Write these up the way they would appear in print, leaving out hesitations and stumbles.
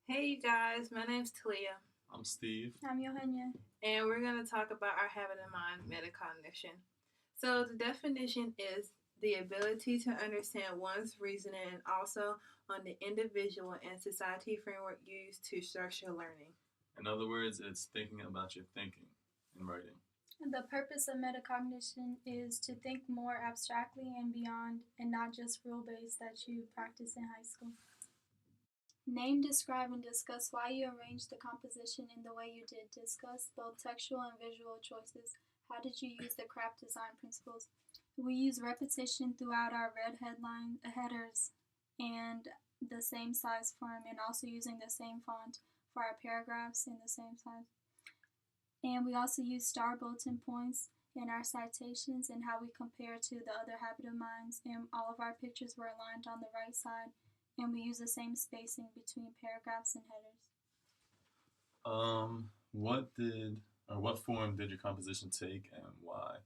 Hey, you guys, my name's Talia, I'm Steve. I'm Johanna. and we're going to talk about our habit in mind, metacognition. So, the definition is the ability to understand one's reasoning and also on the individual and society framework used to structure learning. In other words, it's thinking about your thinking in writing. The purpose of metacognition is to think more abstractly and beyond, and not just rule based that you practice in high school. Name, describe, and discuss why you arranged the composition in the way you did. Discuss both textual and visual choices. How did you use the craft design principles? We use repetition throughout our red headers and the same size form, and also using the same font for our paragraphs in the same size. And we also use star bulletin points in our citations and how we compare to the other habit of minds. And all of our pictures were aligned on the right side, and we use the same spacing between paragraphs and headers. What form did your composition take and why?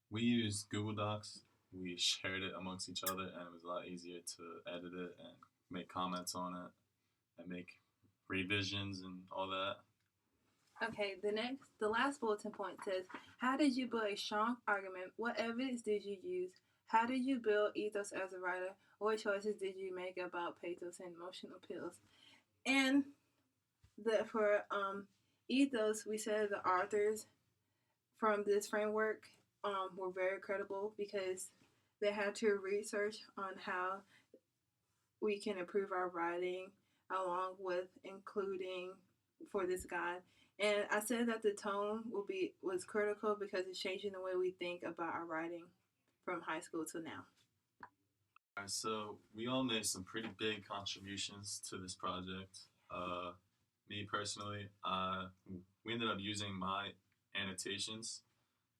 We used Google Docs. We shared it amongst each other, and it was a lot easier to edit it and make comments on it and make revisions and all that. Okay, the last bulletin point says, how did you build a strong argument? What evidence did you use? How did you build ethos as a writer? What choices did you make about pathos and emotional appeals? And for ethos, we said the authors from this framework were very credible because they had to research on how we can improve our writing along with including for this guide. And I said that the tone was critical because it's changing the way we think about our writing from high school to now. Alright, so we all made some pretty big contributions to this project. Me personally, we ended up using my annotations.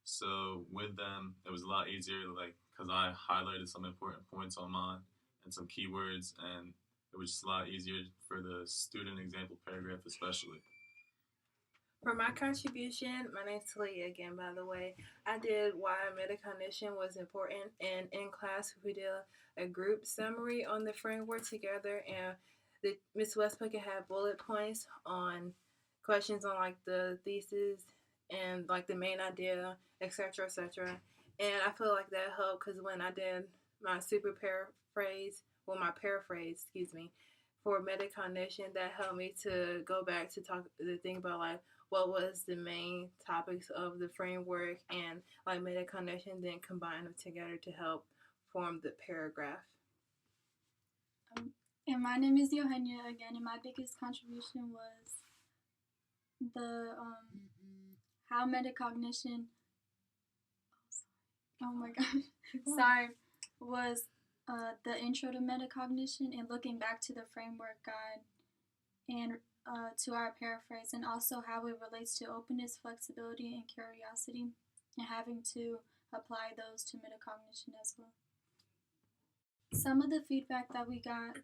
So with them, it was a lot easier, because I highlighted some important points on mine and some keywords, and it was just a lot easier for the student example paragraph especially. For my contribution, my name's Talia again, by the way. I did why metacognition was important, and in class we did a group summary on the framework together, and Miss Westbrook had bullet points on questions on like the thesis and like the main idea, etc., etc. And I feel like that helped because when I did my paraphrase, for metacognition, that helped me to go back to think about like what was the main topics of the framework and like metacognition, then combine them together to help form the paragraph. And my name is Johanna again, and my biggest contribution was the how metacognition. Oh my gosh, sorry, was the intro to metacognition and looking back to the framework guide and to our paraphrase, and also how it relates to openness, flexibility, and curiosity, and having to apply those to metacognition as well. Some of the feedback that we got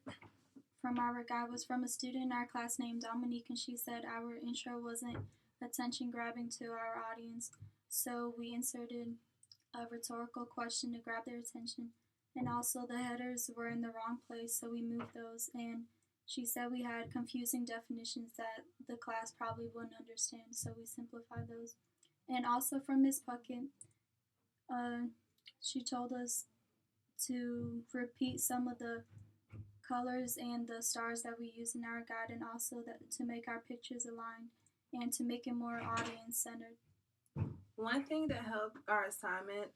from our guide was from a student in our class named Dominique, and she said our intro wasn't attention grabbing to our audience, so we inserted a rhetorical question to grab their attention, and also the headers were in the wrong place, so we moved those, and she said we had confusing definitions that the class probably wouldn't understand, so we simplified those. And also from Ms. Puckett, she told us to repeat some of the colors and the stars that we use in our guide, and also to make our pictures aligned and to make it more audience-centered. One thing that helped our assignment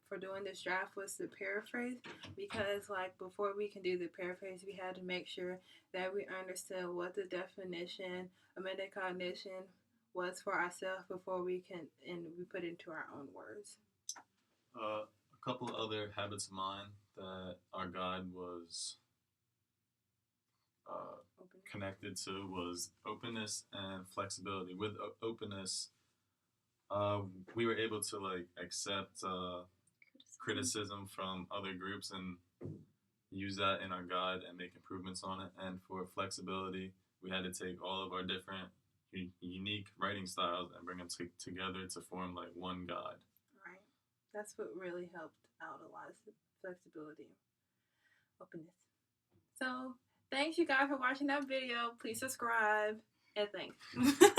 for doing this draft was the paraphrase, because like before we can do the paraphrase, we had to make sure that we understood what the definition of metacognition was for ourselves before we put it into our own words. A couple of other habits of mine that our guide was connected to was openness and flexibility. With openness, we were able to accept criticism from other groups and use that in our guide and make improvements on it. And for flexibility, we had to take all of our different unique writing styles and bring them together to form like one guide. Right. That's what really helped out a lot, is flexibility, openness. So Thanks, you guys, for watching that video. Please subscribe. And thanks.